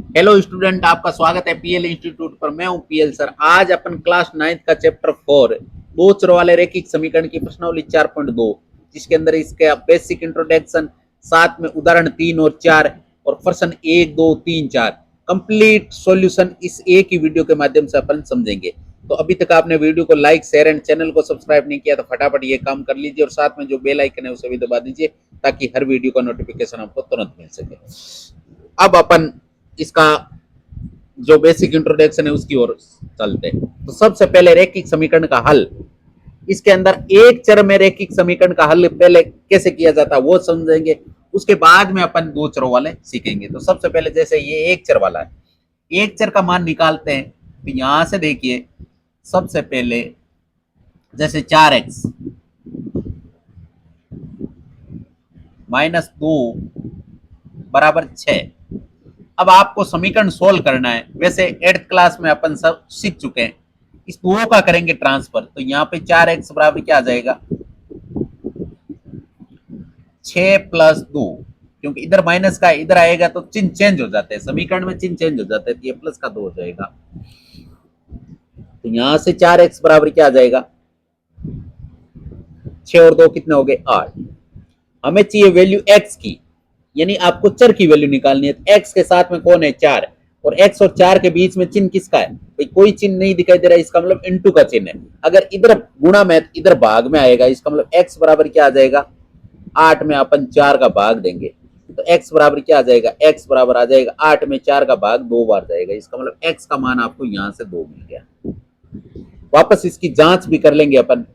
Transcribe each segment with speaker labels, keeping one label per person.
Speaker 1: Hello student, आपका स्वागत है पीएल इंस्टीट्यूट पर। मैं हूं पीएल सर। आज अपन क्लास 9th का चैप्टर 4 दो चर वाले रैखिक समीकरण की प्रश्नावली 4.2, जिसके अंदर इसके बेसिक इंट्रोडक्शन, साथ में उदाहरण 3 और 4 और प्रश्न 1 2 3 4 कंप्लीट सॉल्यूशन इस एक ही वीडियो के माध्यम से अपन समझेंगे। तो अभी तक आपने वीडियो को लाइक शेयर एंड चैनल को सब्सक्राइब नहीं किया तो फटाफट ये काम कर लीजिए और साथ में जो बेल आइकन है उसे भी दबा दीजिए ताकि हर वीडियो का नोटिफिकेशन आपको तुरंत मिल सके। अब अपन इसका जो बेसिक इंट्रोडक्शन है उसकी ओर चलते हैं। तो सबसे पहले रैखिक समीकरण का हल। इसके अंदर एक चर में रैखिक समीकरण का हल पहले कैसे किया जाता है वो समझेंगे, उसके बाद में अपन दो चरों वाले सीखेंगे। तो सबसे पहले जैसे ये एक चर वाला है, एक चर का मान निकालते हैं। तो यहां से देखिए, सबसे पहले जैसे 4x -2 बराबर 6। अब आपको समीकरण सोल्व करना है। वैसे 8th क्लास में अपन सब सीख चुके हैं। इस दो का करेंगे ट्रांसफर, तो यहाँ पे 4x बराबर क्या आ जाएगा, 6 + 2। क्योंकि इधर माइनस का इधर आएगा तो चिन्ह चेंज हो जाते हैं, समीकरण में चिन्ह चेंज हो जाते हैं, तो ये प्लस का 2 हो जाएगा। तो यहां से 4x बराबर क्या आ जाएगा, 6 और 2 कितने हो गए, 8। हमें चाहिए वैल्यू x की, यानी आपको चर की वैल्यू निकालनी है। तो x के साथ में कौन है, 4, और x और 4 के बीच में चिन्ह किसका है, भाई कोई चिन्ह नहीं दिखाई दे रहा है, इसका मतलब इनटू का चिन्ह है। अगर इधर गुणा में इधर भाग में आएगा, इसका मतलब x बराबर क्या आ जाएगा, 8 में अपन 4 का भाग देंगे तो x बराबर क्या आ जाएगा, x बराबर आ जाएगा 8 में 4 का भाग 2 बार जाएगा। इसका मतलब x का मान आपको यहां से 2 मिल गया। वापस इसकी जांच भी कर लेंगे अपन।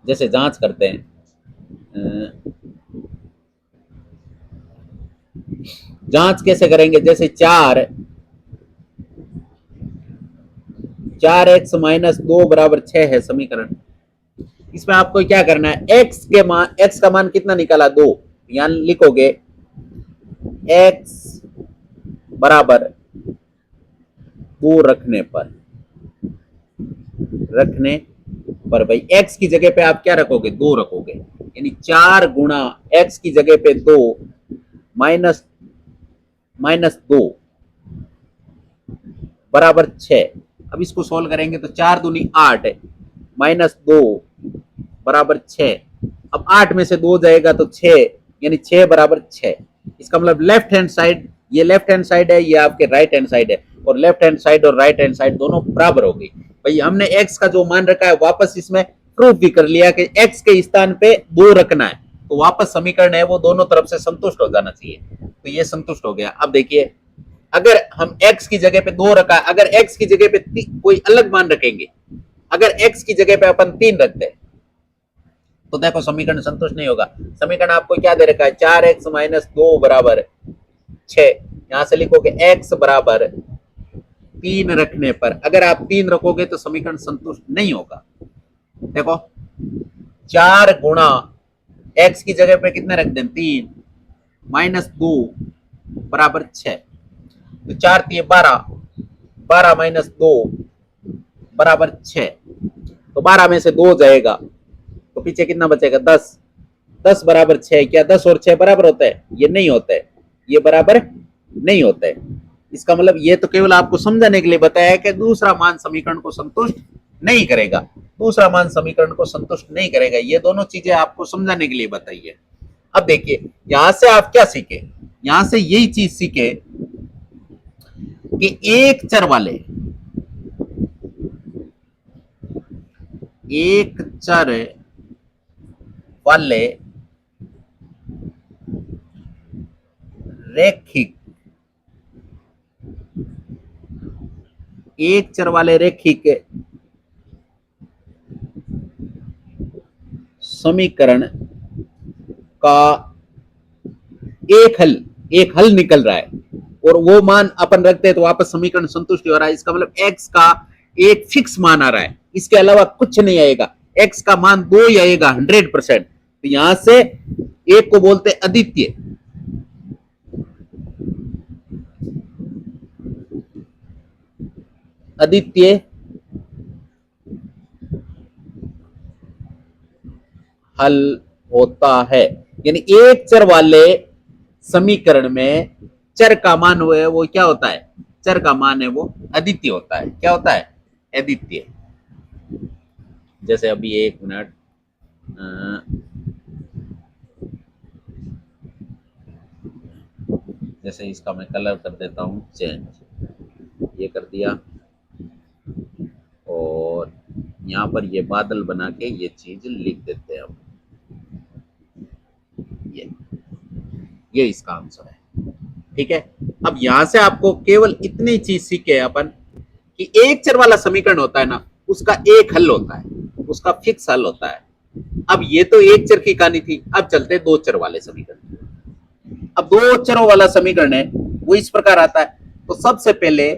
Speaker 1: जैसे जांच करते हैं, जांच कैसे करेंगे, जैसे 4x - 2 बराबर 6 है समीकरण। इसमें आपको क्या करना है, x का मान कितना निकाला, 2। यहां लिखोगे x बराबर 2 रखने पर भाई x की जगह पे आप क्या रखोगे, 2 रखोगे, यानी 4 गुणा x की जगह पे 2 माइनस 2 बराबर 6। अब इसको सोल्व करेंगे तो 4 दूनी 8 -2 बराबर 6। अब 8 में से 2 जाएगा तो 6, यानी 6 बराबर 6। इसका मतलब लेफ्ट हैंड साइड, ये लेफ्ट हैंड साइड है, ये आपके राइट हैंड साइड है, और लेफ्ट हैंड साइड और राइट हैंड साइड दोनों बराबर हो गई। भाई हमने x का जो मान रखा है वापस इसमें प्रूफ भी कर लिया कि x के स्थान पे 2 रखना है, तो वापस समीकरण है वो दोनों तरफ से संतुष्ट हो जाना चाहिए। तो ये संतुष्ट हो गया। अब देखिए, अगर हम x की जगह पे 2 रखा, अगर x की जगह पे कोई अलग मान रखेंगे, अगर x की जगह पे अपन 3 रखते हैं तो देखो समीकरण संतुष्ट नहीं होगा। समीकरण आपको क्या दे रखा है, 4x - 2 बराबर 6। यहां से लिखोगे x बराबर 3 रखने पर, अगर आप 3 रखोगे तो समीकरण संतुष्ट नहीं होगा। देखो 4 गुणा x की जगह पे कितने रख दें, 3 -2 बराबर 6। तो 4 3 12, 12 -2 बराबर 6। तो 12 में से 2 जाएगा तो पीछे कितना बचेगा, 10। 10 बराबर 6, क्या 10 और 6 बराबर होता है, ये नहीं होता है, ये बराबर नहीं होता है। इसका मतलब ये तो केवल आपको समझाने के लिए बताया है कि दूसरा मान समीकरण को संतुष्ट नहीं करेगा, दूसरा मान समीकरण को संतुष्ट नहीं करेगा। ये दोनों चीजें आपको समझाने के लिए बताई है। अब देखिए यहां से आप क्या सीखे, यहां से यही चीज सीखे कि एक चर वाले रैखिक एक चर वाले रैखिक समीकरण का एक हल निकल रहा है और वो मान अपन रखते हैं तो वापस समीकरण संतुष्ट हो रहा है। इसका मतलब x का एक फिक्स मान आ रहा है, इसके अलावा कुछ नहीं आएगा। x का मान 2 ही आएगा 100%। तो यहां से एक को बोलते अद्वितीय, अद्वितीय हल होता है। यानी एक चर वाले समीकरण में चर का मान वो क्या होता है, चर का मान है वो अद्वितीय होता है। क्या होता है, अद्वितीय। जैसे अभी एक मिनट, जैसे इसका मैं कलर कर देता हूँ चेंज, ये कर दिया, और यहाँ पर ये बादल बना के ये चीज लिख देते हैं हम। ये इसका आंसर है। ठीक है, अब यहां से आपको केवल इतनी चीज सीखे अपन कि एक चर वाला समीकरण होता है ना, उसका एक हल होता है, उसका फिक्स हल होता है। अब ये तो एक चर की कहानी थी, अब चलते दो चर वाले समीकरण। अब दो चरों वाला समीकरण है वो इस प्रकार आता है। तो सबसे पहले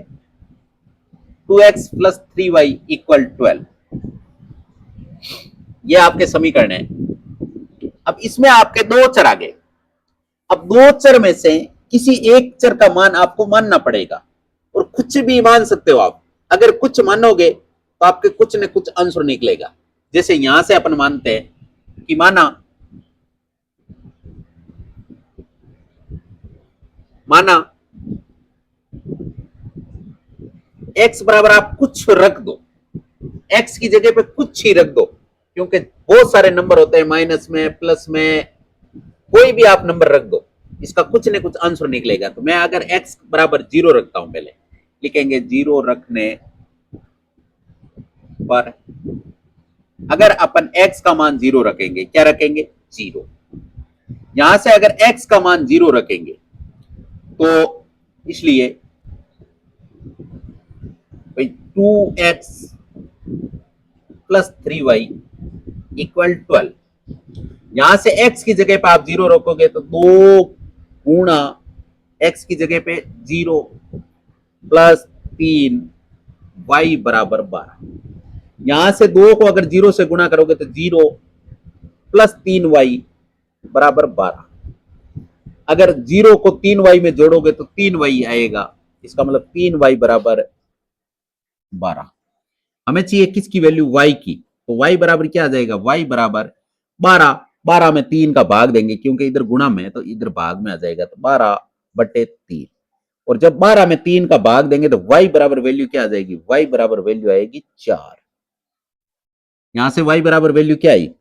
Speaker 1: 2x प्लस 3y इक्वल 12, ये आपके समीकरण है। अब इसमें आपके दो चर आ गए। अब दो चर में से किसी एक चर का मान आपको मानना पड़ेगा, और कुछ भी मान सकते हो आप। अगर कुछ मानोगे तो आपके कुछ न कुछ आंसर निकलेगा। जैसे यहां से अपन मानते हैं कि माना माना x बराबर आप कुछ रख दो, x की जगह पे कुछ ही रख दो, क्योंकि बहुत सारे नंबर होते हैं, माइनस में, प्लस में, कोई भी आप नंबर रख दो, इसका कुछ न कुछ आंसर निकलेगा। तो मैं अगर x बराबर 0 रखता हूं, पहले लिखेंगे 0 रखने पर अगर अपन x का मान 0 रखेंगे, क्या रखेंगे, 0। यहां से अगर x का मान 0 रखेंगे तो इसलिए 2x प्लस 3y इक्वल 12। यहां से x की जगह पे आप 0 रखोगे तो 2 गुणा x की जगह पे 0 प्लस 3y बराबर 12। यहां से 2 को अगर 0 से गुणा करोगे तो 0 प्लस 3y बराबर 12। अगर 0 को 3y में जोड़ोगे तो 3y आएगा, इसका मतलब 3y बराबर 12। हमें चाहिए किसकी वैल्यू, y की। तो y बराबर क्या आ जाएगा, y बराबर 12। 12 में 3 का भाग देंगे, क्योंकि इधर गुणा में है तो इधर भाग में आ जाएगा, तो 12/3। और जब 12 में 3 का भाग देंगे तो y बराबर वैल्यू क्या आ जाएगी, y बराबर वैल्यू आएगी 4। यहां से y बराबर वैल्यू क्या आई,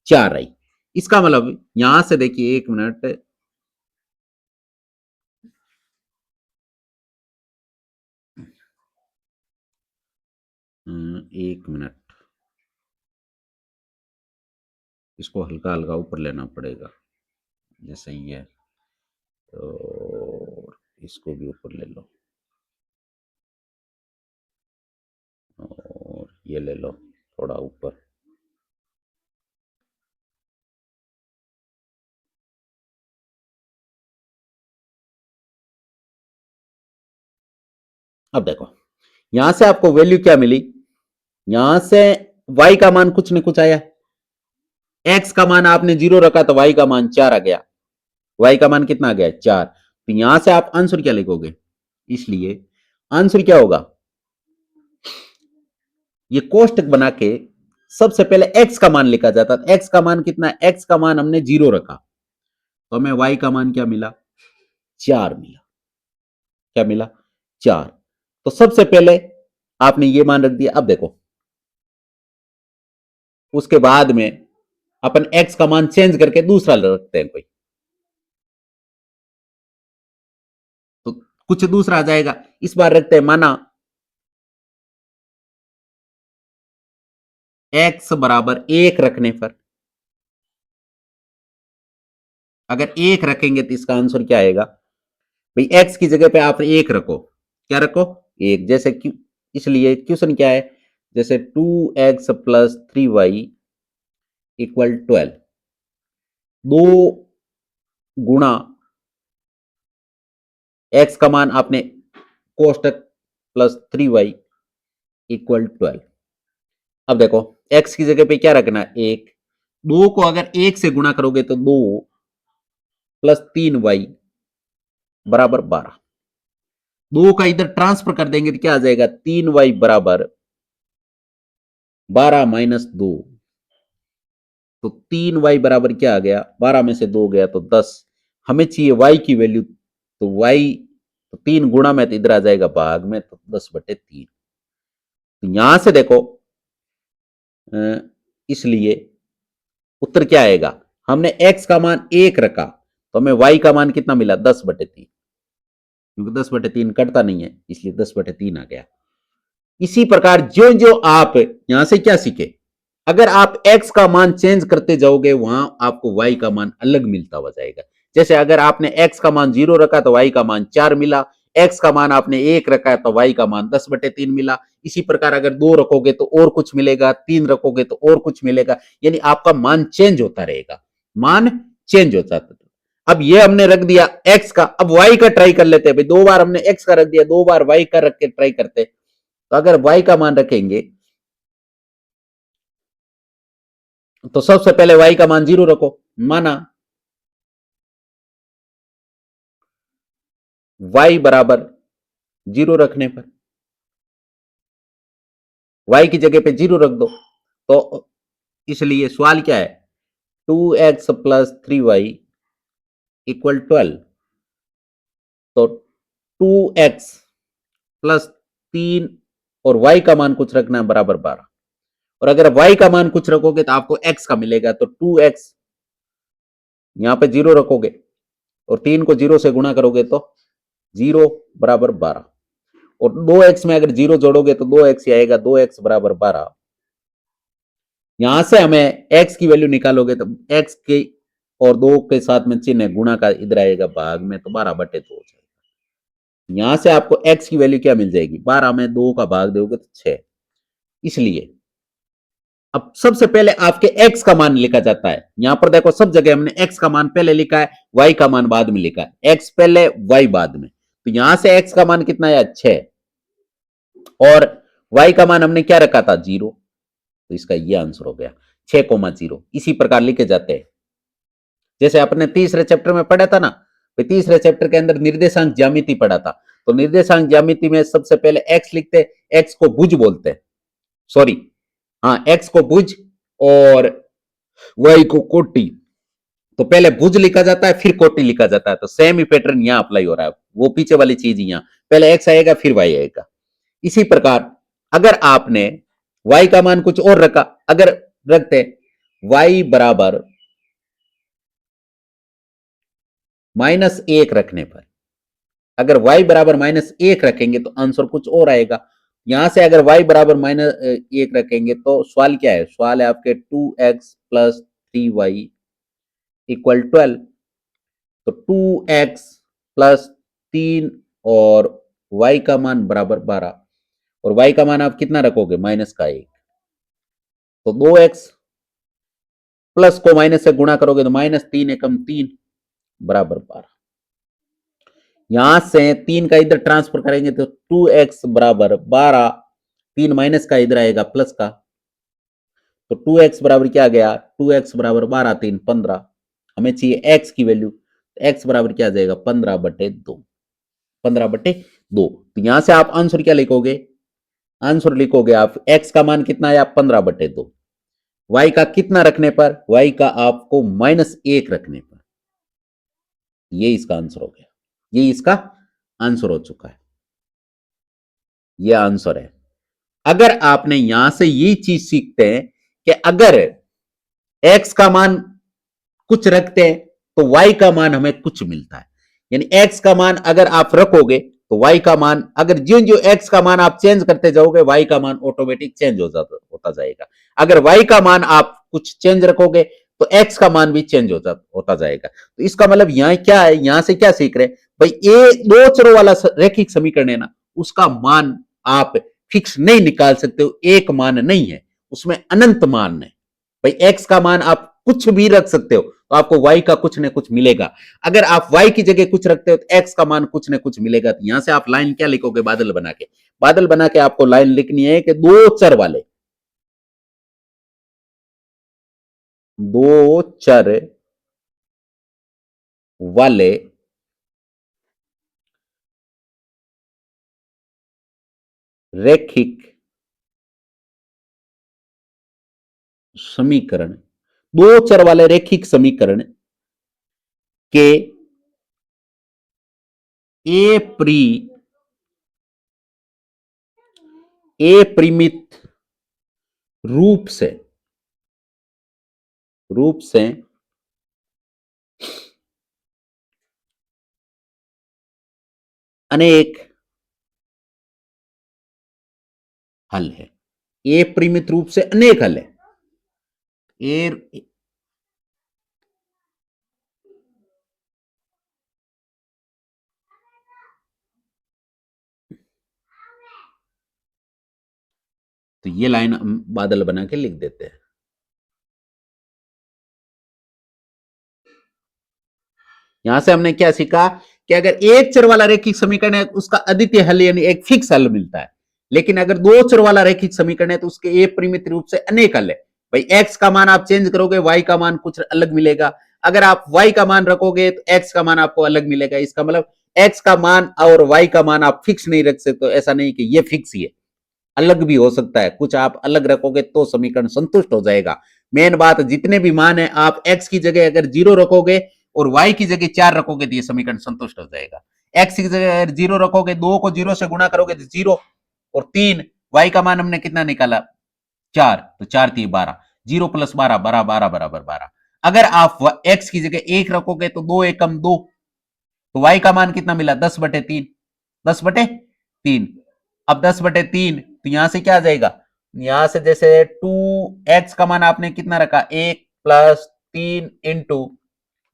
Speaker 1: 4 आई। इसका मतलब यहां से देखिए, एक मिनट, एक मिनट, इसको हल्का हल्का ऊपर लेना पड़ेगा, जैसे ही है, और इसको भी ऊपर ले लो, और ये ले लो थोड़ा ऊपर। अब देखो, यहां से आपको वैल्यू क्या मिली, यहां से y का मान कुछ न कुछ आया, x का मान आपने 0 रखा तो y का मान 4 आ गया। y का मान कितना आ गया, 4। तो यहां से आप आंसर क्या लिखोगे, इसलिए आंसर क्या होगा, ये कोष्टक बना के सबसे पहले x का मान लिखा जाता। x का मान कितना, x का मान हमने 0 रखा, तो हमें y का मान क्या मिला, 4 मिला। क्या मिला, 4। तो सबसे पहले आपने ये मान रख दिया। अब देखो, उसके बाद में अपन x का मान चेंज करके दूसरा रखते हैं कोई, तो कुछ दूसरा आ जाएगा। इस बार रखते हैं, माना x बराबर 1 रखने पर, अगर 1 रखेंगे तो इसका आंसर क्या आएगा भाई, x की जगह पे आप 1 रखो, क्या रखो, 1। जैसे क्यों, इसलिए क्वेश्चन क्या है, जैसे 2x प्लस 3y इक्वल 12, 2 गुणा x का मान आपने कोष्टक प्लस 3y इक्वल 12। अब देखो, x की जगह पे क्या रखना है, 1। 2 को अगर 1 से गुणा करोगे तो 2 प्लस 3y बराबर 12। 2 का इधर ट्रांसफर कर देंगे तो क्या आ जाएगा, 3y बराबर 12 माइनस 2। तो 3y बराबर क्या आ गया, 12 में से 2 गया तो 10। हमें चाहिए y की वैल्यू, तो y तो 3 गुणा में तो इधर आ जाएगा भाग में, तो 10/3। तो यहां से देखो इसलिए उत्तर क्या आएगा, हमने x का मान 1 रखा तो हमें y का मान कितना मिला, 10/3, क्योंकि 10/3 कटता नहीं है इसलिए 10/3 आ गया। इसी प्रकार जो जो आप यहां से क्या सीखे, अगर आप x का मान चेंज करते जाओगे वहां आपको y का मान अलग मिलता हुआ जाएगा। जैसे अगर आपने x का मान 0 रखा तो y का मान 4 मिला, x का मान आपने 1 रखा है तो y का मान 10/3 मिला। इसी प्रकार अगर 2 रखोगे तो और कुछ मिलेगा, 3 रखोगे तो और कुछ मिलेगा, यानी आपका मान चेंज होता रहेगा, मान चेंज होता है। अब ये हमने रख दिया x का, अब y का ट्राई कर लेते हैं भाई, 2 बार हमने x का रख दिया, 2 बार y का रख के ट्राई करते। तो अगर y का मान रखेंगे तो सबसे पहले y का मान 0 रखो, माना y बराबर 0 रखने पर y की जगह पे 0 रख दो, तो इसलिए सवाल क्या है, 2x प्लस 3y इक्वल 12। तो 2x प्लस 3 और y का मान कुछ रखना है बराबर 12, और अगर y का मान कुछ रखोगे तो आपको x का मिलेगा, तो 2x यहां पे 0 रखोगे और 3 को 0 से गुणा करोगे तो 0 बराबर 12, और 2x में अगर 0 जोड़ोगे तो 2x ही आएगा, 2x बराबर 12। यहां से हमें x की वैल्यू निकालोगे तो x के और 2 के साथ में चिन्ह गुणा का, इधर आएगा भाग में, तो 12/2 हो जाएगा। यहां से आपको x की वैल्यू क्या मिल जाएगी, 12 में 2 का भाग दोगे तो 6। इसलिए अब सबसे पहले आपके x का मान लिखा जाता है, यहां पर देखो सब जगह हमने x का मान पहले लिखा है, y का मान बाद में लिखा है, x पहले y बाद में। तो यहां से x का मान कितना है, 6, और y का मान हमने क्या रखा था, 0। तो इसका ये आंसर हो गया 6,0। इसी प्रकार लिखे जाते हैं, जैसे अपने तीसरे चैप्टर में पढ़ा था ना, तीसरे चैप्टर के अंदर निर्देशांक ज्यामिति पढ़ा था। तो निर्देशांक ज्यामिति में सबसे पहले x लिखते, x को भुज बोलते हैं, सॉरी हाँ, x को भुज और y को कोटि। तो पहले भुज लिखा जाता है फिर कोटि लिखा जाता है, तो सेम ही पैटर्न यहां अप्लाई हो रहा है, वो पीछे वाली चीज यहां पहले x आएगा फिर y आएगा। इसी प्रकार अगर आपने y का मान कुछ और रखा, अगर रखते y बराबर -1 रखने पर, अगर y बराबर -1 रखेंगे तो आंसर कुछ और आएगा। यहां से अगर y बराबर -1 रखेंगे तो सवाल क्या है, सवाल है आपके 2x प्लस 3y इक्वल 12। तो 2x प्लस 3 और y का मान बराबर 12, और y का मान आप कितना रखोगे, -1। तो 2x प्लस को माइनस से गुणा करोगे तो -3 एकम 3 बराबर 12। यहां से 3 का इधर ट्रांसफर करेंगे तो 2x बराबर 12, 3 माइनस का इधर आएगा प्लस का, तो 2x बराबर क्या आ गया, 2x बराबर 12 3 15। हमें चाहिए x की वैल्यू, x बराबर क्या आ जाएगा, 15/2, 15/2। तो यहां से आप आंसर क्या लिखोगे, आंसर लिखोगे आप x का मान कितना है, 15/2, y का कितना रखने पर, y का आपको -1 रखने पर। ये इसका आंसर हो गया, ये इसका आंसर हो चुका है, ये आंसर है। अगर आपने यहां से ये चीज सीखते हैं कि अगर x का मान कुछ रखते हैं तो y का मान हमें कुछ मिलता है, यानी x का मान अगर आप रखोगे तो y का मान, अगर जो जो x का मान आप चेंज करते जाओगे y का मान ऑटोमेटिक चेंज होता जाएगा। अगर y का मान आप कुछ चेंज रखोगे तो x का मान भी चेंज होता जाएगा। तो इसका मतलब यहां क्या है, यहां से क्या सीख रहे हैं भाई, ये दो चरों वाला रैखिक समीकरण है ना, उसका मान आप फिक्स नहीं निकाल सकते हो, एक मान नहीं है, उसमें अनंत मान है। भाई x का मान आप कुछ भी रख सकते हो तो आपको y का कुछ न कुछ मिलेगा। अगर आप y की जगह कुछ रखते हो तो x का मान कुछ न कुछ मिलेगा। तो यहां से आप लाइन क्या लिखोगे, बादल बना के, बादल बना के आपको लाइन लिखनी है कि दो चर वाले रैखिक समीकरण, दो चर वाले रैखिक समीकरण के ए प्री ए परिमित रूप से अनेक हल है। ए परिमित रूप से अनेक हल है। ए तो ये लाइन हम बादल बना के लिख देते हैं। यहां से हमने क्या सीखा कि अगर एक चर वाला रैखिक समीकरण है उसका अद्वितीय हल यानी एक फिक्स हल मिलता है, लेकिन अगर दो चर वाला रैखिक समीकरण है तो उसके ए परिमित रूप से अनेक हल है। भाई एक्स का मान आप चेंज करोगे वाई का मान कुछ अलग मिलेगा, अगर आप वाई का मान रखोगे तो एक्स का मान आपको अलग मिलेगा। इसका मतलब एक्स का मान और वाई का मान आप फिक्स नहीं रख सकते। तो ऐसा नहीं कि ये फिक्स ही है, अलग भी हो सकता है, कुछ आप अलग रखोगे तो समीकरण संतुष्ट हो जाएगा। मेन बात जितने भी मान है आप एक्स की जगह अगर 0 रखोगे और वाई की जगह 4 रखोगे तो ये समीकरण संतुष्ट हो जाएगा। एक्स की जगह अगर 0 रखोगे, 2 को 0 से गुणा करोगे तो 0 और 3, वाई का मान हमने कितना निकाला 4, तो 4 3 12, 0 प्लस 12 12 12 बराबर 12। अगर आप एक्स की जगह 1 रखोगे तो 2 एकम 2, तो वाई का मान कितना मिला 10/3, 10/3। अब 10/3 तो यहां से क्या आ जाएगा, यहां से जैसे 2x का मान आपने कितना रखा 1 प्लस 3 इंटू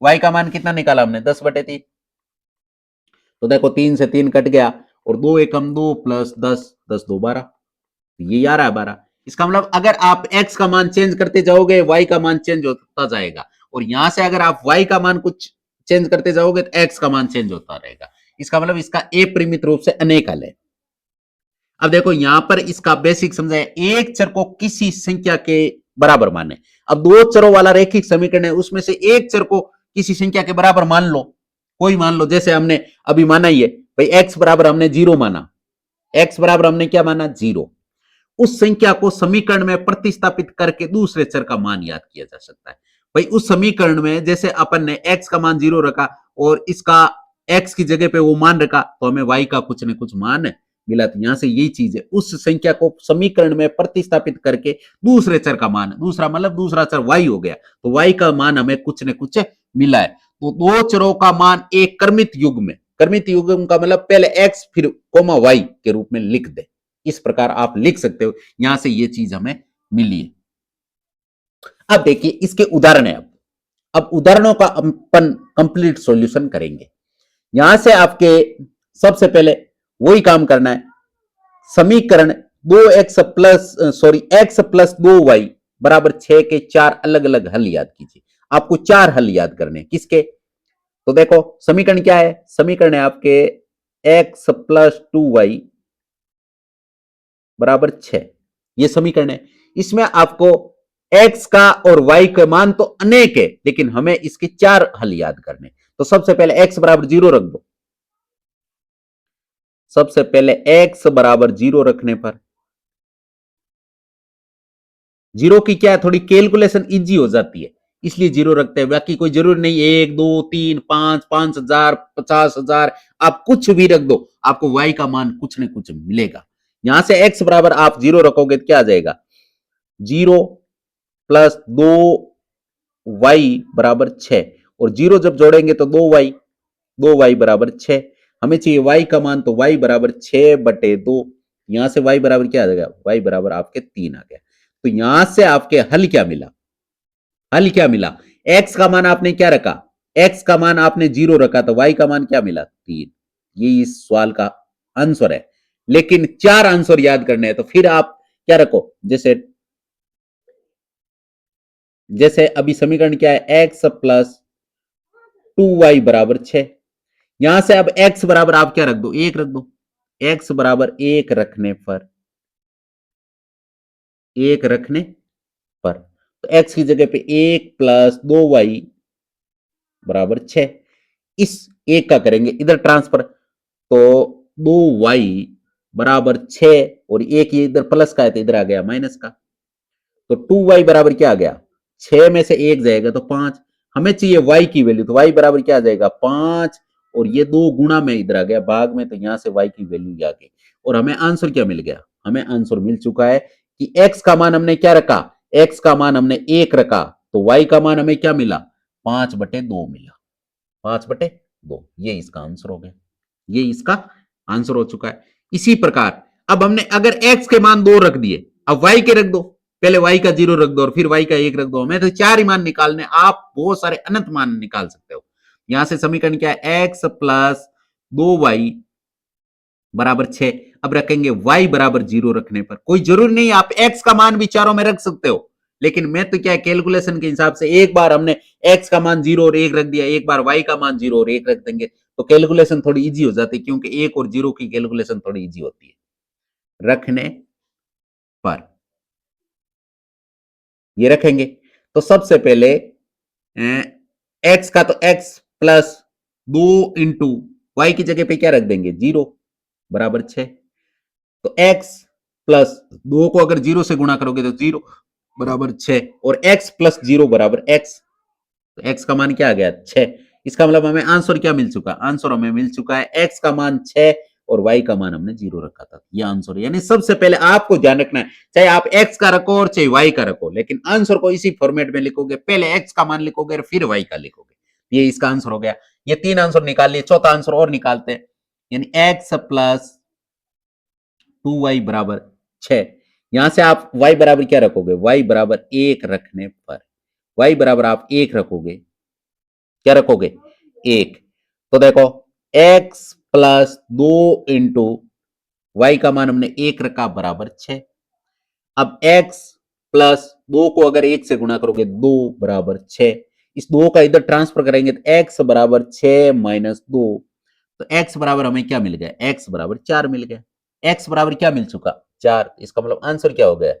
Speaker 1: वाई का मान कितना निकाला हमने 10/3। तो देखो 3 से 3 कट गया और 2 एकम 2 प्लस 10, 10 2 12, ये आ रहा है 12। इसका मतलब अगर आप x का मान चेंज करते जाओगे y का मान चेंज होता जाएगा, और यहां से अगर आप y का मान कुछ चेंज करते जाओगे तो x का मान चेंज होता रहेगा। इसका मतलब इसका ए परिमित रूप से अनेक हल है। अब देखो यहां पर इसका बेसिक समझाया, एक चर को किसी संख्या के बराबर माने। अब दो चरों वाला रैखिक समीकरण है, उसमें से एक चर को किसी संख्या के बराबर मान लो, कोई मान लो, जैसे हमने अभी माना ही है भाई x बराबर हमने 0 माना, x बराबर हमने क्या माना 0। उस संख्या को समीकरण में प्रतिस्थापित करके दूसरे चर का मान याद किया जा सकता है। भाई उस समीकरण में जैसे अपन ने x का मान 0 रखा और इसका x की जगह पे वो मान रखा, तो हमें y का कुछ न कुछ मान मिला। तो यहां से यही चीज है, उस संख्या को समीकरण में प्रतिस्थापित करके दूसरे चर का मान, दूसरा मतलब दूसरा चर y हो गया, तो y का मान हमें कुछ न कुछ मिला है। तो दो चरों का मान एक क्रमित युग्म में, क्रमित युग्म का मतलब पहले x फिर कोमा y के रूप में लिख दे, इस प्रकार आप लिख सकते हो। यहां से ये चीज हमें मिली है। अब देखिए इसके उदाहरण है। अब उदाहरणों का अपन कंप्लीट सॉल्यूशन करेंगे। यहां से आपके सबसे पहले वही काम करना है, समीकरण 2x+2y बराबर 6 के चार अलग अलग हल याद कीजिए। आपको चार हल याद करने, किसके, तो देखो समीकरण क्या है, समीकरण है आपके x+2y बराबर 6, ये समीकरण है। इसमें आपको x का और y का मान तो अनेक है, लेकिन हमें इसके चार हल याद करने। तो सबसे पहले x बराबर 0 रख दो। सबसे पहले x बराबर 0 रखने पर, जीरो की क्या है थोड़ी कैलकुलेशन इजी हो जाती है, इसलिए 0 रखते हैं। बाकी कोई जरूरी नहीं 1 2 3 5 5,000 50,000 आप कुछ भी रख दो, आपको y का मान कुछ न कुछ मिलेगा। यहां से x बराबर आप 0 रखोगे तो क्या आ जाएगा 0 प्लस 2y बराबर 6, और 0 जब जोड़ेंगे तो 2y बराबर 6। हमें चाहिए y का मान, तो y बराबर 6/2। यहां से y बराबर क्या आ जाएगा, y बराबर आपके 3 आ गया। तो यहां से आपके हल क्या मिला, हल क्या मिला, x का मान आपने क्या रखा, x का मान आपने 0 रखा, तो y का मान क्या मिला 3। ये इस सवाल का आंसर है। लेकिन चार आंसर याद करने हैं, तो फिर आप क्या रखो, जैसे जैसे अभी समीकरण क्या है x+2y बराबर 6। यहां से अब x बराबर आप क्या रख दो, 1 रख दो। x बराबर 1 रखने पर, 1 रखने पर, तो x की जगह पे 1+2y बराबर 6, इस एक का करेंगे इधर ट्रांसफर, तो 2y बराबर 6 और एक ये इधर प्लस का है तो इधर आ गया माइनस का, तो 2y बराबर क्या आ गया 6 में से 1 जाएगा तो 5। हमें चाहिए y की वैल्यू, तो y बराबर क्या आ जाएगा 5 और ये 2 गुणा में इधर आ गया भाग में, तो यहां से y की वैल्यू आ गई और हमें आंसर क्या मिल गया? हमें आंसर मिल चुका है कि x का मान हमने क्या रखा? x का मान हमने 1 रखा, तो y का मान हमें क्या मिला? 5/2 मिला। 5/2, ये इसका आंसर हो गया। ये इसका आंसर हो चुका है। इसी प्रकार अब हमने अगर x के मान 2 रख दिए, अब y के रख दो। पहले y का 0 रख दो और फिर y का 1 रख दो। हमें तो 4 ही मान निकालने, आप बहुत सारे अनंत मान निकाल सकते हो। यहां से समीकरण क्या है? x प्लस 2y बराबर 6। अब रखेंगे y बराबर 0 रखने पर कोई जरूरी नहीं आप x का मान भी चारों में रख सकते हो, लेकिन मैं तो क्या है कैलकुलेशन के हिसाब से एक बार हमने x का मान 0 और 1 रख दिया, एक बार y का मान 0 और 1 रख देंगे, तो कैलकुलेशन थोड़ी इजी हो जाती है, क्योंकि 1 और 0 की कैलकुलेशन थोड़ी इजी होती है। रखने पर ये रखेंगे तो सबसे पहले x का तो x प्लस 2 इंटू वाई की जगह पे क्या रख देंगे? 0 बराबर 6। तो x प्लस 2 को अगर 0 से गुणा करोगे तो 0 बराबर 6 और x प्लस 0 बराबर x, तो x का मान क्या आ गया? 6। इसका मतलब हमें आंसर क्या मिल चुका? आंसर हमें मिल चुका है x का मान 6 और y का मान हमने 0 रखा था। ये आंसर है। यानी सबसे पहले आपको ध्यान रखना है, चाहे आप x का रखो और चाहे y का रखो, लेकिन आंसर को इसी फॉर्मेट में लिखोगे, पहले x का मान लिखोगे और फिर y का लिखोगे। ये इसका आंसर हो गया। ये 3 आंसर निकाल लिए, चौथा आंसर और निकालते हैं। यानी x प्लस 2y बराबर 6। यहां से आप y बराबर क्या रखोगे? y बराबर 1 रखने पर y बराबर आप 1 रखोगे, क्या रखोगे? 1। तो देखो x प्लस 2 इंटू वाई का मान हमने 1 रखा बराबर 6। अब x प्लस 2 को अगर 1 से गुणा करोगे 2 बराबर 6। इस 2 का इधर ट्रांसफर करेंगे तो x बराबर 6 माइनस 2, तो x बराबर हमें क्या मिल गया? x बराबर 4 मिल गया। x बराबर क्या मिल चुका? 4। इसका मतलब आंसर क्या हो गया?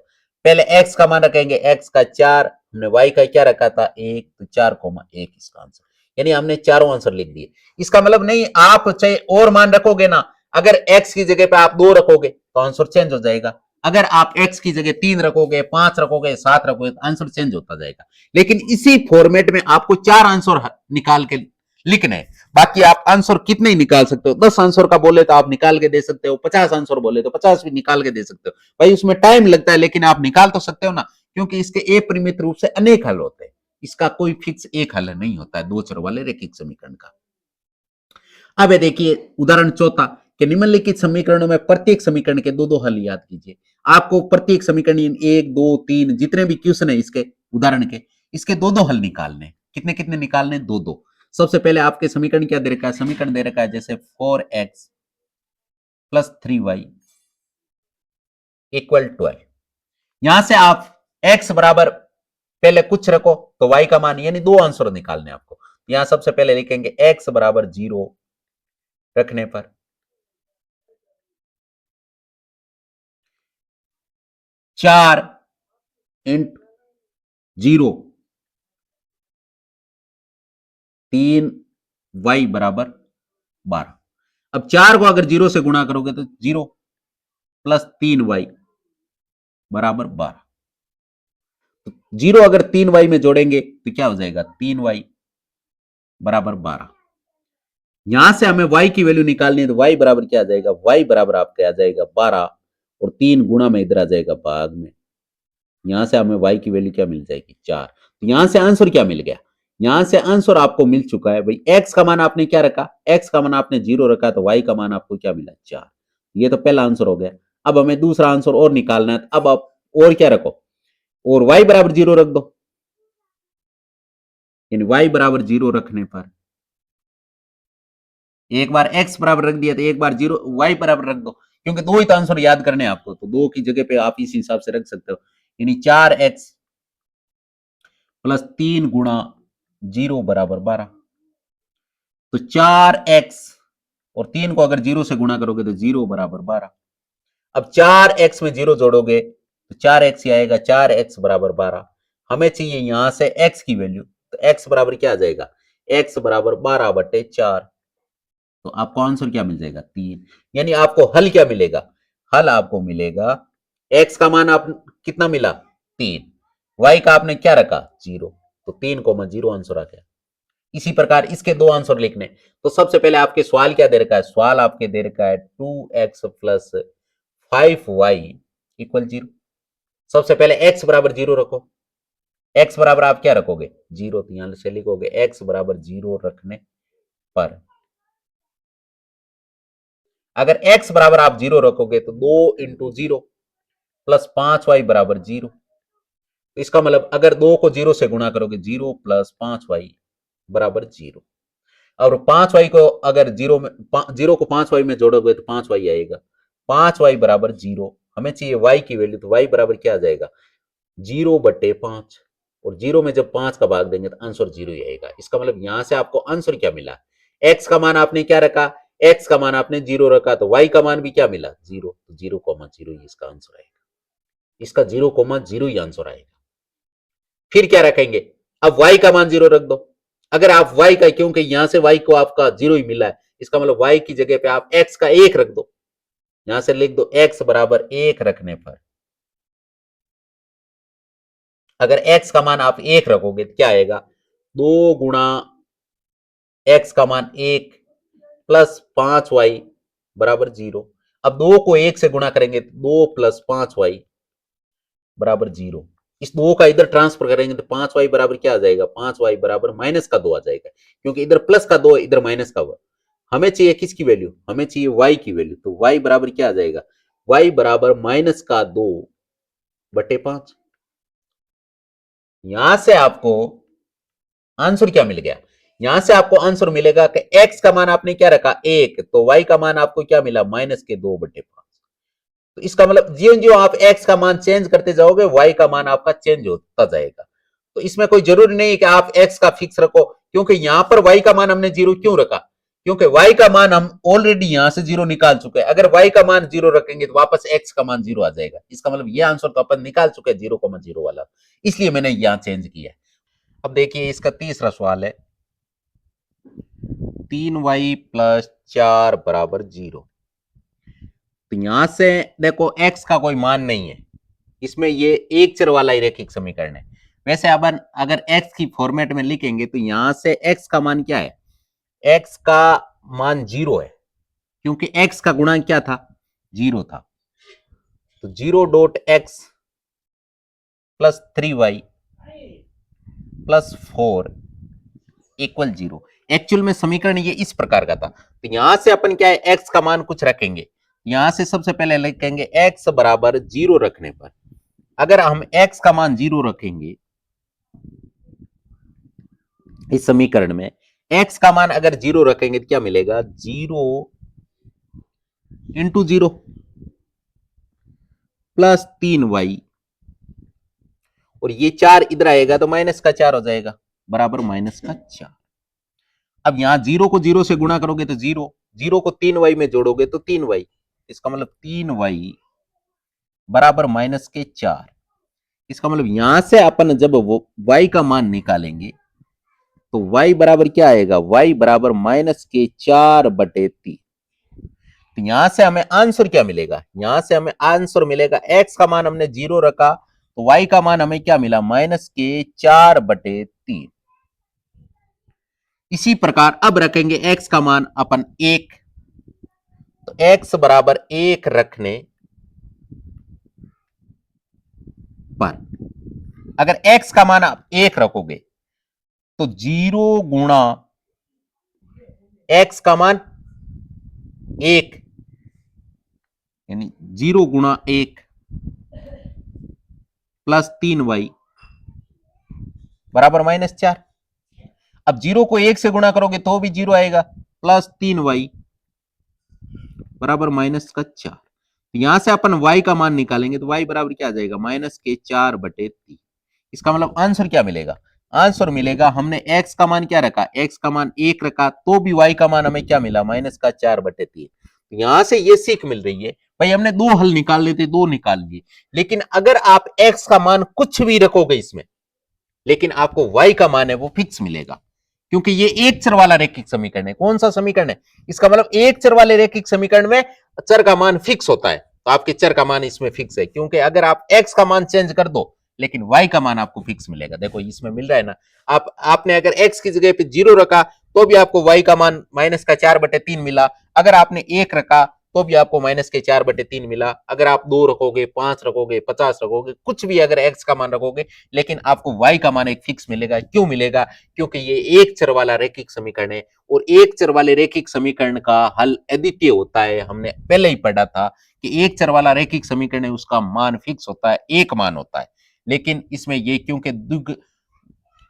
Speaker 1: पहले x का मान रखेंगे, x का 4, हमने y का क्या रखा था? 1, तो 4,1 इसका आंसर। यानी हमने चारों आंसर लिख दिए। इसका मतलब नहीं आप चाहे और मान रखोगे ना, अगर x की जगह पे आप 2 रखोगे तो आंसर चेंज हो जाएगा। अगर आप x की जगह 3 रखोगे, 5 रखोगे, 7 रखोगे तो आंसर चेंज होता जाएगा। लेकिन इसी फॉर्मेट में आपको 4 आंसर निकाल के लिखने हैं। बाकी आप आंसर कितने ही निकाल सकते हो। 10 आंसर का बोले तो आप निकाल के दे सकते हो, 50 आंसर बोले तो 50 भी निकाल के दे सकते हो। भाई उसमें टाइम लगता है, लेकिन आप निकाल तो सकते हो ना, क्योंकि इसके अपरिमित रूप से अनेक हल होते हैं। इसका कोई फिक्स एक हल नहीं होता है दो चर वाले रैखिक समीकरण का। अब देखिए उदाहरण चौथा कि निम्नलिखित समीकरणों में प्रत्येक समीकरण के दो दो हल याद कीजिए। आपको प्रत्येक समीकरण 1 2 3 जितने भी क्वेश्चन है इसके उदाहरण के, इसके दो दो हल निकालने। कितने कितने निकालने? दो दो। सबसे पहले आपके समीकरण क्या दे रखा है? समीकरण दे रखा है जैसे 4x प्लस 3y इक्वल 12। यहां से आप x बराबर पहले कुछ रखो तो y का मान, यानी दो आंसर निकालने आपको। यहां सबसे पहले लिखेंगे x बराबर 0 रखने पर 4 इंटू 0 3y बराबर 12। अब 4 को अगर 0 से गुणा करोगे तो 0 प्लस 3y बराबर 12। तो 0 अगर 3y में जोड़ेंगे तो क्या हो जाएगा? 3y बराबर 12। यहां से हमें y की वैल्यू निकालनी है, तो y बराबर क्या आ जाएगा? y बराबर आपके आ जाएगा 12 और 3 गुणा में इधर आ जाएगा भाग में। यहां से हमें y की वैल्यू क्या मिल जाएगी? 4। तो यहां से आंसर क्या मिल गया? यहां से आंसर आपको मिल चुका है भाई। x का मान आपने क्या रखा? x का मान आपने 0 रखा, तो y का मान आपको क्या मिला? 4। ये तो पहला आंसर हो गया। अब हमें दूसरा आंसर और निकालना है। अब आप और क्या रखो? और y बराबर 0 रख दो। यानी y बराबर 0 रखने पर एक बार x बराबर रख दिया तो एक बार 0 y बराबर रख दो, क्योंकि दो ही तो आंसर याद करने हैं आपको, तो दो की जगह पे आप इस हिसाब से रख सकते हो। यानी 4x प्लस 3 गुणा 0 बराबर 12। तो 4x और 3 को अगर 0 से गुणा करोगे तो 0 बराबर 12। अब 4x में 0 जोड़ोगे तो 4x ही आएगा। 4x बराबर 12। हमें चाहिए यहां से x की वैल्यू, तो x बराबर क्या आ जाएगा? x बराबर 12/4। तो आपको आंसर क्या मिल जाएगा? 3। यानी आपको हल क्या मिलेगा? हल आपको मिलेगा x का मान आप कितना मिला? 3। y का आपने क्या रखा? 0। तो 3,0 आंसर आ गया। इसी प्रकार इसके दो आंसर लिखने। तो सबसे पहले आपके सवाल क्या दे रखा है, सवाल आपके दे रखा है 2x प्लस 5y इक्वल 0। सबसे पहले x बराबर 0 रखो, x बराबर आप क्या रखोगे 0, तो यहां से लिखोगे x बराबर 0 रखने पर अगर x बराबर आप 0 रखोगे तो 2 इंटू 0 प्लस 5y बराबर 0। तो इसका मतलब अगर 2 को 0 से गुणा करोगे 0 प्लस 5y बराबर 0। और 5y को अगर 0 में 0 को 5y में जोड़ोगे तो 5y आएगा, 5y बराबर 0। हमें चाहिए y की वैल्यू, तो y बराबर क्या आ जाएगा 0/5, और 0 में जब 5 का भाग देंगे तो आंसर 0 ही आएगा। इसका मतलब यहां से आपको आंसर क्या मिला, x का मान आपने क्या रखा, x का मान आपने 0 रखा, तो y का मान भी क्या मिला 0, तो 0,0 ही इसका आंसर आएगा। इसका 0,0 ही आंसर आएगा। फिर क्या रखेंगे, अब y का मान 0 रख दो। अगर आप y का, क्योंकि यहां से y को आपका 0 ही मिला है, इसका मतलब y की जगह पे आप x का 1 रख दो। यहां से लिख दो x बराबर 1 रखने पर अगर x का मान आप 1 रखोगे तो क्या आएगा 2 गुणा x का मान 1 प्लस 5y बराबर 0। अब 2 को 1 से गुणा करेंगे तो 2 प्लस 5y बराबर 0। इस 2 का इधर ट्रांसफर करेंगे तो 5y बराबर क्या आ जाएगा, 5y बराबर माइनस का 2 आ जाएगा, क्योंकि इधर प्लस का 2 इधर माइनस का 1। हमें चाहिए किसकी वैल्यू, हमें चाहिए y की वैल्यू, तो y बराबर क्या आ जाएगा, y बराबर माइनस का 2/5। यहां से आपको आंसर क्या मिल गया, यहां से आपको आंसर मिलेगा कि x का मान आपने क्या रखा 1, तो y का मान आपको क्या मिला माइनस के 2/5। तो इसका मतलब जियो जो आप x का मान चेंज करते जाओगे y का मान आपका चेंज होता जाएगा। तो इसमें कोई जरूरी नहीं है कि आप x का फिक्स रखो, क्योंकि यहां पर y का मान हमने 0 क्यों रखा, क्योंकि y का मान हम ऑलरेडी यहां से 0 निकाल चुके हैं। अगर y का मान 0 रखेंगे तो वापस x का मान 0 आ जाएगा। इसका मतलब ये आंसर तो अपन निकाल चुके हैं 0,0 वाला, इसलिए मैंने यहां चेंज किया। अब देखिए इसका तीसरा सवाल है 3y प्लस 4 बराबर 0। तो यहां से देखो x का कोई मान नहीं है, इसमें ये एक चर वाला ही रैखिक समीकरण है। वैसे अब अगर x की फॉर्मेट में लिखेंगे तो यहां से x का मान क्या है, x का मान 0 है, क्योंकि x का गुणांक क्या था 0 था। तो 0.x plus 3y plus 4 equal 0। Actual में समीकरण ये इस प्रकार का था। तो यहां से अपन क्या है x का मान कुछ रखेंगे, यहां से सबसे पहले लिखेंगे x बराबर 0 रखने पर अगर हम x का मान 0 रखेंगे इस समीकरण में, x का मान अगर 0 रखेंगे तो क्या मिलेगा 0 इंटू 0 प्लस 3y, और ये 4 इधर आएगा तो माइनस का 4 हो जाएगा बराबर माइनस का 4। अब यहां 0 को 0 से गुणा करोगे तो 0, 0 को 3y में जोड़ोगे तो 3y, इसका मतलब 3y बराबर माइनस के 4। इसका मतलब यहां से अपन जब वो y का मान निकालेंगे तो y बराबर क्या आएगा, y बराबर माइनस के 4/3। तो यहां से हमें आंसर क्या मिलेगा, यहां से हमें आंसर मिलेगा x का मान हमने 0 रखा तो y का मान हमें क्या मिला माइनस के 4/3। इसी प्रकार अब रखेंगे x का मान अपन 1, तो x बराबर 1 रखने पर अगर x का मान आप 1 रखोगे तो 0 गुणा x का मान 1 यानी 0 गुणा 1 प्लस 3y बराबर माइनस 4। अब 0 को 1 से गुणा करोगे तो भी 0 आएगा, प्लस 3y बराबर माइनस का 4। तो यहां से अपन y का मान निकालेंगे तो y बराबर क्या आ जाएगा माइनस के 4/3। इसका मतलब आंसर क्या मिलेगा, आंसर मिलेगा हमने x का मान क्या रखा, x का मान 1 रखा तो भी y का मान हमें क्या मिला माइनस का 4/3। यहां से ये सीख मिल रही है भाई हमने 2 हल निकाल लेते 2 निकाल लिए, लेकिन अगर आप x का मान कुछ भी रखोगे इसमें, लेकिन आपको y का मान है वो फिक्स मिलेगा, क्योंकि ये एक चर वाला रैखिक समीकरण है। कौन सा समीकरण है, इसका मतलब एक चर वाले रैखिक समीकरण में चर का मान फिक्स होता है, तो आपके चर का मान इसमें फिक्स है। क्योंकि अगर आप x का मान चेंज कर दो लेकिन y का मान आपको फिक्स मिलेगा। देखो इसमें मिल रहा है ना, आपने अगर x की जगह पे 0 रखा तो भी आपको y का मान -4/3 मिला, अगर आपने 1 रखा तो भी आपको -4/3 मिला, अगर आप 2 रखोगे, 5 रखोगे, 50 रखोगे, कुछ भी अगर x का मान रखोगे, लेकिन आपको y का मान एक फिक्स मिलेगा। क्यों मिलेगा? क्योंकि ये एक चर वाला रैखिक समीकरण है, और एक चर वाले रैखिक समीकरण का हल अद्वितीय होता है। हमने पहले ही पढ़ा था कि एक चर वाला रैखिक समीकरण है, उसका मान फिक्स होता है, एक मान होता है। लेकिन इसमें ये क्योंकि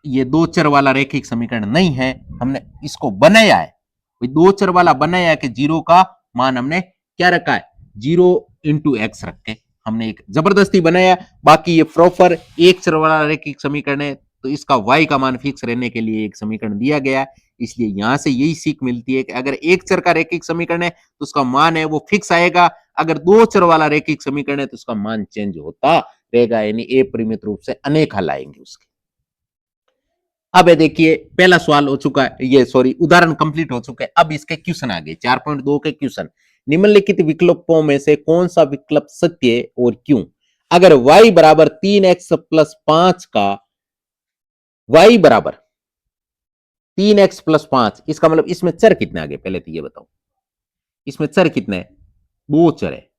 Speaker 1: ये दो चर वाला रैखिक समीकरण नहीं है, हमने इसको बनाया है, दो चर वाला बनाया है कि 0 का मान हमने क्या रखा है, 0 इंटू एक्स रख के हमने एक जबरदस्ती बनाया। बाकी ये प्रॉपर एक चर वाला रैखिक समीकरण है, तो इसका y का मान फिक्स रहने के लिए एक समीकरण दिया गया है। इसलिए यहां से यही सीख मिलती है कि अगर एक चर का रैखिक समीकरण है तो उसका मान है वो फिक्स आएगा, अगर दो चर वाला रैखिक समीकरण है तो उसका मान चेंज होता रहेगा, यानी अपरिमित रूप से अनेक हल आएंगे उसके। अब देखिए पहला सवाल हो चुका है, ये सॉरी उदाहरण कंप्लीट हो चुका है। अब इसके क्वेश्चन आ गए 4.2 के क्वेश्चन। निम्नलिखित विकल्पों में से कौन सा विकल्प सत्य है और क्यों? अगर y बराबर 3x प्लस 5 का y बराबर 3x प्लस 5, इसका मतलब इसमें चर कितने आ गए पहले तो ये बताओ, इसमें चर कितने हैं? दो चर है।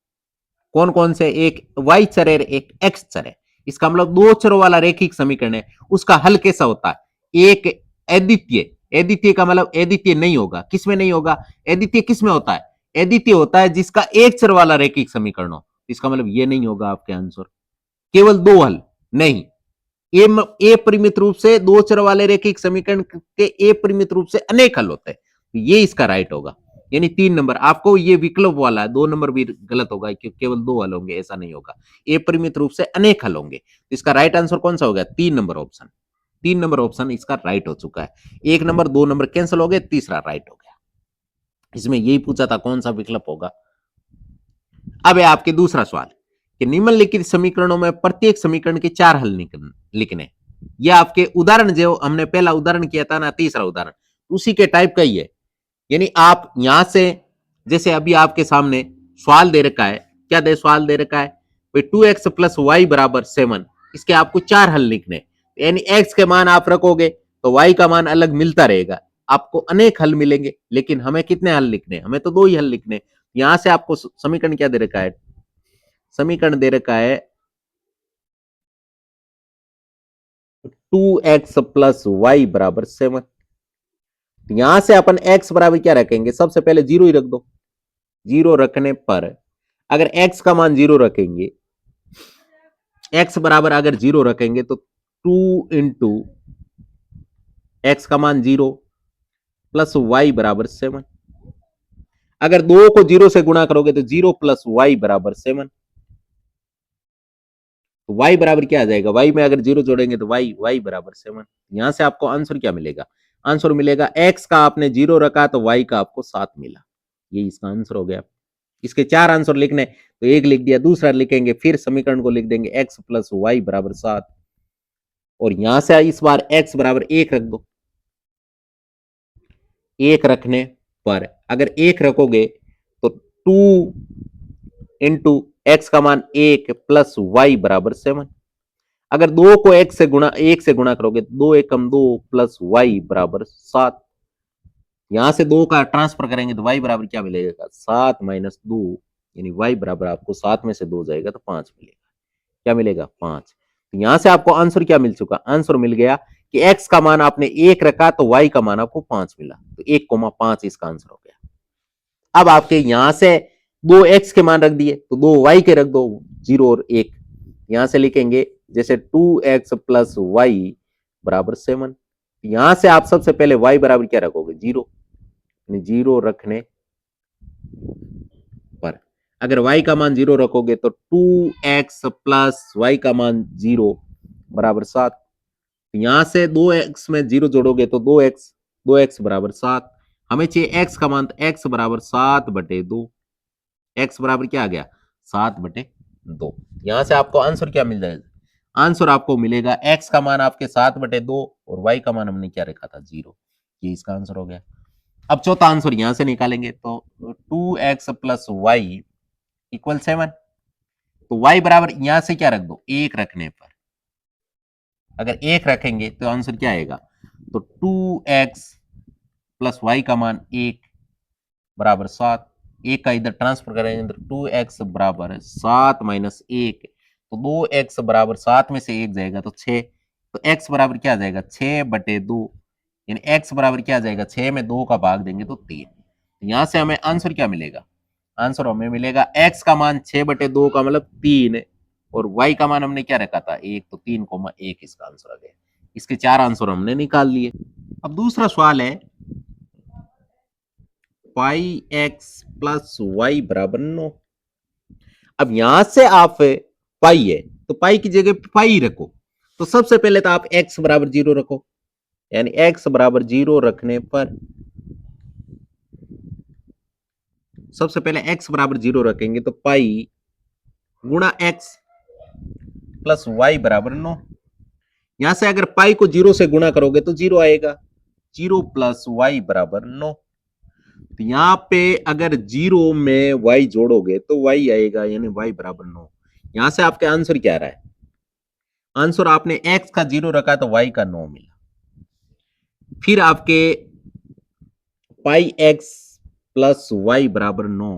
Speaker 1: कौन कौन से? एक y चर है, एक x चर है। इसका मतलब दो चरों वाला रैखिक समीकरण है, उसका हल कैसा होता है? एक अद्वितीय, अद्वितीय का मतलब अद्वितीय नहीं होगा, किसमें नहीं होगा? अद्वितीय किसमें होता है? अद्वितीय होता है जिसका एक चर वाला रैखिक समीकरण हो। इसका मतलब ये नहीं होगा आपके आंसर। केवल दो हल नहीं, ए परिमित रूप से दो चर वाले रैखिक समीकरण के ए परिमित रूप से अनेक हल होते हैं, ये इसका राइट होगा। यानी 3 नंबर आपको ये विकल्प वाला है, 2 नंबर भी गलत होगा क्योंकि केवल 2 हल होंगे, ऐसा नहीं होगा, ए परिमित रूप से अनेक हल होंगे। इसका राइट आंसर कौन सा हो गया? 3 नंबर ऑप्शन। 3 नंबर ऑप्शन इसका राइट हो चुका है। 1 नंबर 2 नंबर कैंसिल हो गए, तीसरा राइट हो गया। इसमें यही पूछा था कौन सा विकल्प होगा। अब है आपके दूसरा सवाल कि निम्नलिखित समीकरणों में प्रत्येक समीकरण के 4 हल लिखने। यह आपके उदाहरण जो हमने पहला उदाहरण किया था ना, तीसरा उदाहरण, उसी के टाइप का ही है। यानी आप यहां से, जैसे अभी आपके सामने सवाल दे रखा है, क्या दे सवाल दे रखा है? 2x प्लस वाई बराबर 7, इसके आपको 4 हल लिखने। यानी x के मान आप रखोगे तो y का मान अलग मिलता रहेगा, आपको अनेक हल मिलेंगे। लेकिन हमें कितने हल लिखने? हमें तो 2 ही हल लिखने। यहां से आपको समीकरण क्या दे रखा है? समीकरण दे रखा है 2x प्लस वाई बराबर 7। यहां से अपन x बराबर क्या रखेंगे? सबसे पहले 0 ही रख दो। 0 रखने पर अगर x का मान 0 रखेंगे, x बराबर अगर 0 रखेंगे तो 2 इंटू एक्स का मान 0 प्लस वाई बराबर 7। अगर 2 को 0 से गुणा करोगे तो 0 प्लस वाई बराबर 7। तो y बराबर क्या आ जाएगा? y में अगर 0 जोड़ेंगे तो y बराबर 7। यहां से आपको आंसर क्या मिलेगा? आंसर मिलेगा x का आपने 0 रखा तो y का आपको 7 मिला, ये इसका आंसर हो गया। इसके 4 आंसर लिखने, तो एक लिख दिया, दूसरा लिखेंगे, फिर समीकरण को लिख देंगे x प्लस वाई बराबर 7, और यहां से इस बार x बराबर 1 रख दो। 1 रखने पर अगर 1 रखोगे तो 2 इंटू एक्स का मान 1 प्लस वाई बराबर 7। अगर 2 को 1 से गुणा करोगे तो 2 एकम 2 प्लस वाई बराबर 7। यहां से 2 का ट्रांसफर करेंगे तो y बराबर क्या मिलेगा? 7 माइनस 2, यानी y बराबर आपको 7 में से 2 जाएगा तो 5 मिलेगा। क्या मिलेगा? 5। तो यहां से आपको आंसर क्या मिल चुका? आंसर मिल गया कि x का मान आपने 1 रखा तो y का मान आपको 5 मिला, तो 1,5 इसका आंसर हो गया। अब आपके यहां से 2 x के मान रख दिए तो 2 y के रख दो, 0 और 1। यहां से लिखेंगे जैसे 2x प्लस वाई बराबर 7। यहां से आप सबसे पहले y बराबर क्या रखोगे? 0। 0 रखने पर अगर y का मान 0 रखोगे तो 2x प्लस वाई का मान 0 बराबर 7। यहां से 2x में 0 जोड़ोगे तो 2x बराबर 7। हमें चाहिए x का मान, तो x बराबर 7/2। x बराबर क्या आ गया? 7/2। यहां से आपको आंसर क्या मिल जाएगा? आंसर आपको मिलेगा x का मान आपके 7/2 और y का मान हमने क्या रखा था? 0। ये इसका आंसर हो गया। अब चौथा आंसर यहां से निकालेंगे तो 2x प्लस वाई इक्वल 7। तो y बराबर यहां से क्या रख दो? 1 रखने पर अगर 1 रखेंगे तो आंसर क्या आएगा? तो 2x प्लस वाई का मान 1 बराबर 7। 1 का इधर ट्रांसफर करेंगे तो 2x बराबर 7 माइनस 1, तो 2x बराबर 7 में से 1 जाएगा तो 6। तो x बराबर क्या आ जाएगा? 6/2, यानी x बराबर क्या आ जाएगा? 6 में 2 का भाग देंगे तो 3। यहां से हमें आंसर क्या मिलेगा? आंसर हमें मिलेगा x का मान 6/2 का मतलब 3, और y का मान हमने क्या रखा था? 1, तो 3,1 इसका आंसर आ गया। इसके 4 आंसर हमने निकाल लिए। अब दूसरा सवाल है पाई एक्स प्लस वाई बराबर 9। अब यहां से आप पाई है तो पाई की जगह पाई ही रखो। तो सबसे पहले तो आप x बराबर 0 रखो, यानी x बराबर 0 रखने पर सबसे पहले x बराबर 0 रखेंगे तो पाई गुणा x प्लस वाई बराबर 9। यहां से अगर पाई को 0 से गुणा करोगे तो 0 आएगा। 0 प्लस वाई बराबर 9। तो यहां पे अगर 0 में y जोड़ोगे तो y आएगा, यानी y बराबर 9। यहां से आपके आंसर क्या आ रहा है? आंसर आपने x का 0 रखा तो y का 9 मिला। फिर आपके पाई एक्स प्लस वाई बराबर 9।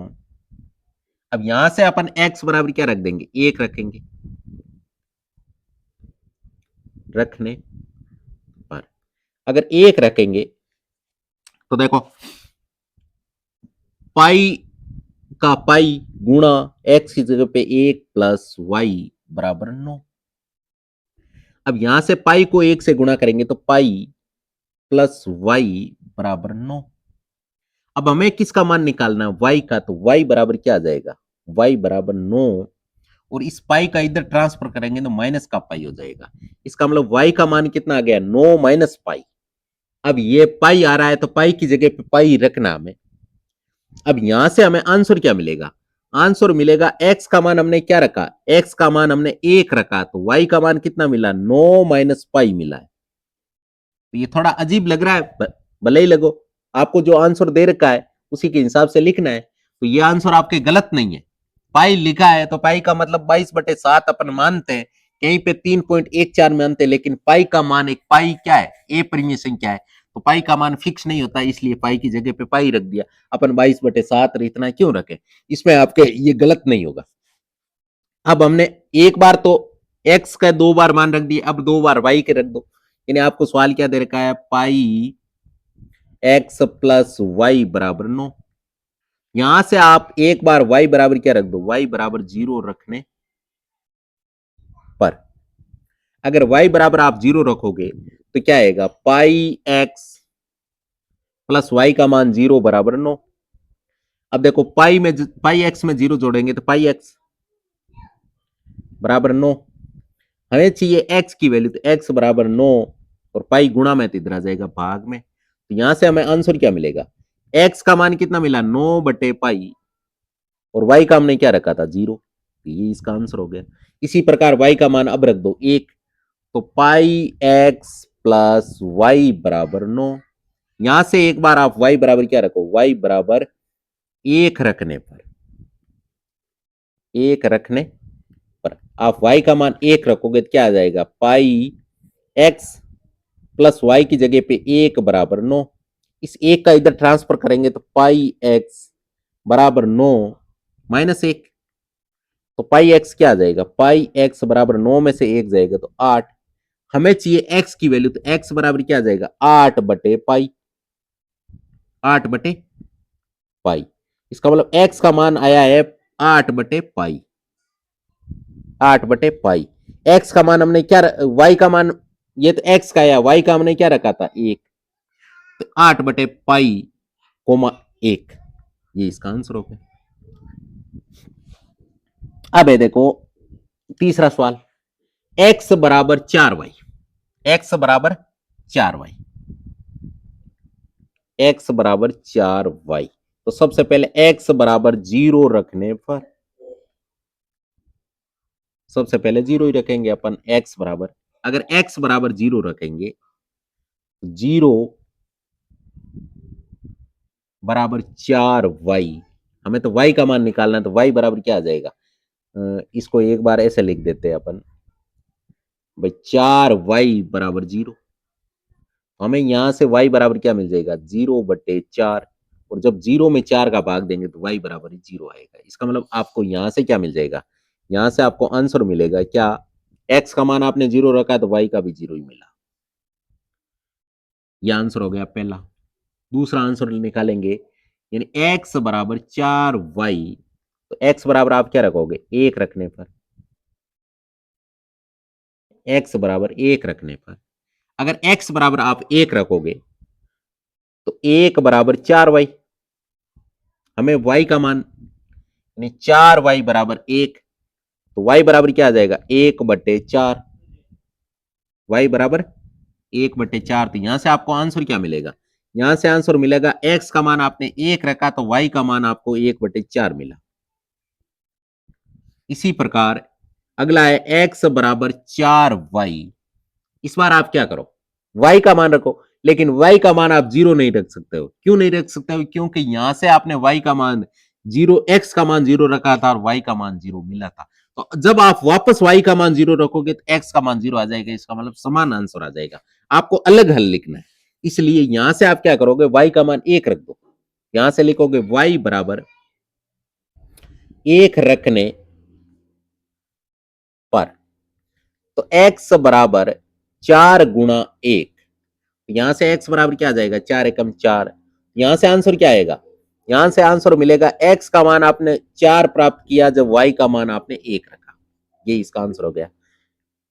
Speaker 1: अब यहां से अपन x बराबर क्या रख देंगे? 1 रखेंगे। रखने पर अगर 1 रखेंगे तो देखो पाई का पाई गुणा x की जगह पे 1 प्लस वाई बराबर 9। अब यहां से पाई को 1 से गुणा करेंगे तो पाई प्लस वाई बराबर 9। अब हमें किसका मान निकालना है? y का। तो y बराबर क्या आ जाएगा? y बराबर 9, और इस पाई का इधर ट्रांसफर करेंगे तो माइनस का पाई हो जाएगा। इसका मतलब y का मान कितना आ गया? 9 माइनस पाई। अब ये पाई आ रहा है तो पाई की जगह पे पाई रखना हमें। अब यहां से हमें आंसर क्या मिलेगा? आंसर मिलेगा x का मान हमने क्या रखा? x का मान हमने 1 रखा, तो y का मान कितना मिला? 9 माइनस पाई मिला है। तो ये थोड़ा अजीब लग रहा है, भले ही लगो, आपको जो आंसर दे रखा है उसी के हिसाब से लिखना है। तो ये आंसर आपके गलत नहीं है। पाई लिखा है तो पाई का मतलब 22/7 अपन मानते हैं, कहीं पे 3.14 मानते हैं, लेकिन पाई का मान एक पाई क्या है? ए परिमेय संख्या है, तो पाई का मान फिक्स नहीं होता, इसलिए पाई की जगह पे पाई रख दिया अपन। 22/7 इतना क्यों रखे? इसमें आपके ये गलत नहीं होगा। अब हमने एक बार तो एक्स का 2 बार मान रख दिए, अब 2 बार वाई के रख दो। यानी आपको सवाल क्या दे रखा है? पाई एक्स प्लस वाई बराबर 9। यहां से आप एक बार y बराबर क्या रख दो? y बराबर 0 रखने पर अगर y बराबर आप 0 रखोगे तो क्या आएगा? पाई एक्स प्लस वाई का मान 0 बराबर 9। अब देखो पाई एक्स में 0 जोड़ेंगे तो पाई एक्स बराबर 9। हमें चाहिए x की वैल्यू, तो x बराबर 9, और पाई गुणा में तो इधर आ जाएगा भाग में। तो यहां से हमें आंसर क्या मिलेगा? x का मान कितना मिला? 9/पाई, और y का हमने क्या रखा था? 0। तो ये इसका आंसर हो गया। इसी प्रकार y का मान अब रख दो 1, तो पाई एक्स प्लस वाई बराबर 9। यहां से एक बार आप y बराबर क्या रखो? y बराबर 1 रखने पर, 1 रखने पर आप y का मान 1 रखोगे तो क्या आ जाएगा? पाई एक्स प्लस वाई की जगह पे 1 बराबर 9। इस 1 का इधर ट्रांसफर करेंगे तो पाई एक्स बराबर 9 माइनस 1, तो पाई एक्स क्या आ जाएगा? पाई एक्स बराबर 9 में से 1 जाएगा तो 8। हमें चाहिए x की वैल्यू, तो x बराबर क्या आ जाएगा? 8/पाई, 8/पाई। इसका मतलब x का मान आया है 8/पाई, 8/पाई। x का मान हमने क्या y का मान, ये तो x का आया, y का हमने क्या रखा था? 1, तो 8/पाई कोमा 1, ये इसका आंसर हो गया। अब है देखो तीसरा सवाल, x बराबर 4y, x बराबर 4y, x बराबर 4y। तो सबसे पहले x बराबर 0 रखने पर, सबसे पहले 0 ही रखेंगे अपन। x बराबर, अगर x बराबर 0 रखेंगे, 0 बराबर 4y, हमें तो y का मान निकालना है, तो y बराबर क्या आ जाएगा? इसको एक बार ऐसे लिख देते हैं अपन, भाई 4y बराबर 0। हमें यहां से y बराबर क्या मिल जाएगा, 0/4। और जब 0 में 4 का भाग देंगे तो y बराबर 0 आएगा। इसका मतलब आपको यहां से क्या मिल जाएगा, यहां से आपको आंसर मिलेगा क्या, x का मान आपने 0 रखा है तो y का भी 0 ही मिला। यह आंसर हो गया पहला। दूसरा आंसर निकालेंगे, यानी x बराबर 4y, तो x बराबर आप क्या रखोगे, 1 रखने पर, x बराबर 1 रखने पर, अगर x बराबर आप 1 रखोगे तो 1 बराबर 4y, हमें y का मान यानी 4y बराबर 1, तो y बराबर क्या आ जाएगा, 1/4, y बराबर 1/4। तो यहां से आपको आंसर क्या मिलेगा, यहां से आंसर मिलेगा x का मान आपने 1 रखा तो y का मान आपको 1/4 मिला। इसी प्रकार अगला है x बराबर 4y। इस बार आप क्या करो, y का मान रखो, लेकिन y का मान आप 0 नहीं रख सकते हो। क्यों नहीं रख सकते हो, क्योंकि यहां से आपने y का मान 0, x का मान 0 रखा था और y का मान 0 मिला था। तो जब आप वापस y का मान 0 रखोगे तो x का मान 0 आ जाएगा। इसका मतलब समान आंसर आ जाएगा। आपको अलग हल लिखना है, इसलिए यहां से आप क्या करोगे, y का मान 1 रख दो। यहां से लिखोगे y बराबर 1 रखने पर, तो x बराबर 4 गुणा 1, यहां से x बराबर क्या आ जाएगा, 4 एकम 4। यहां से आंसर क्या आएगा, यहां से आंसर मिलेगा x का मान आपने 4 प्राप्त किया जब y का मान आपने 1 रखा। ये इसका आंसर हो गया।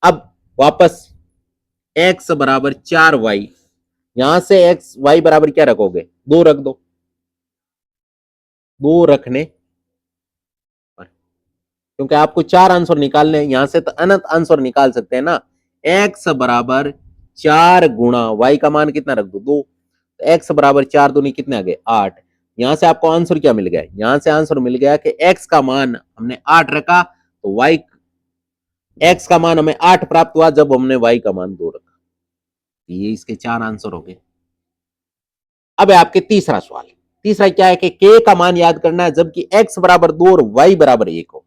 Speaker 1: अब वापस x बराबर 4y, यहां से x y बराबर क्या रखोगे, 2 रख दो। 2 रखने पर, क्योंकि आपको 4 आंसर निकालने हैं, यहां से तो अनंत आंसर निकाल सकते हैं ना। x बराबर 4 गुणा y का मान कितना रख दो, 2। x बराबर 4 दूनी कितने आ गए, 8। यहां से आपको आंसर क्या मिल गया, यहां से आंसर मिल गया कि x का मान हमने 8 रखा तो y, x का मान हमें 8 प्राप्त हुआ जब हमने y का मान 2 रखा। ये इसके 4 आंसर हो गए। अब है आपके तीसरा सवाल। तीसरा क्या है कि k का मान याद करना है जबकि x बराबर 2 और y बराबर 1 हो।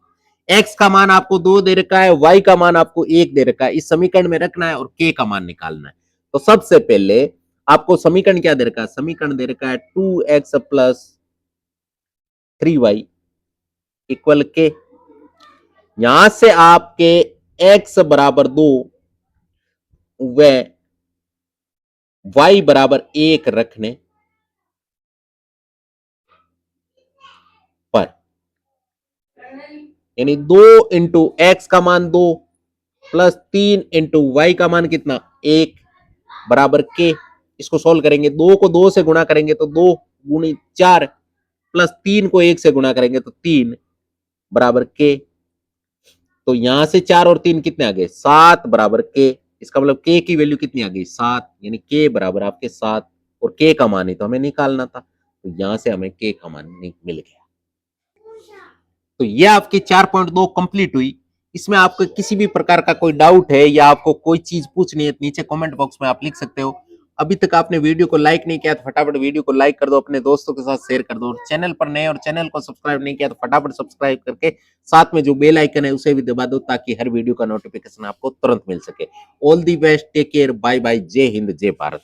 Speaker 1: x का मान आपको 2 दे रखा है, y का मान आपको 1 दे रखा है, इस समीकरण में रखना है और k का मान निकालना है। तो सबसे पहले आपको समीकरण क्या दे रखा है, समीकरण दे रखा है 2x plus 3y equal k। यहां से आपके x बराबर 2 व y बराबर 1 रखने पर, यानी 2 इंटू एक्स का मान 2 प्लस 3 इंटू वाई का मान कितना, 1 बराबर के। इसको सोल्व करेंगे, 2 को 2 से गुणा करेंगे तो 2 गुणी 4 प्लस 3 को 1 से गुणा करेंगे तो 3 बराबर के। तो यहां से 4 और 3 कितने आ गए, 7 बराबर के। इसका मतलब के की वैल्यू कितनी आ गई, 7, यानी के बराबर आपके 7। और के का मान ही तो हमें निकालना था, तो यहां से हमें के का मान मिल गया। तो ये आपकी 4.2 कंप्लीट हुई। इसमें आपको किसी भी प्रकार का कोई डाउट है या आपको कोई चीज पूछनी है तो नीचे कमेंट बॉक्स में आप लिख सकते हो। अभी तक आपने वीडियो को लाइक नहीं किया तो फटाफट वीडियो को लाइक कर दो, अपने दोस्तों के साथ शेयर कर दो। और चैनल पर नए और चैनल को सब्सक्राइब नहीं किया तो फटाफट सब्सक्राइब करके साथ में जो बेल आइकन है उसे भी दबा दो ताकि हर वीडियो का नोटिफिकेशन आपको तुरंत मिल सके। All the best, take care, bye bye, जय हिंद, जय भारत।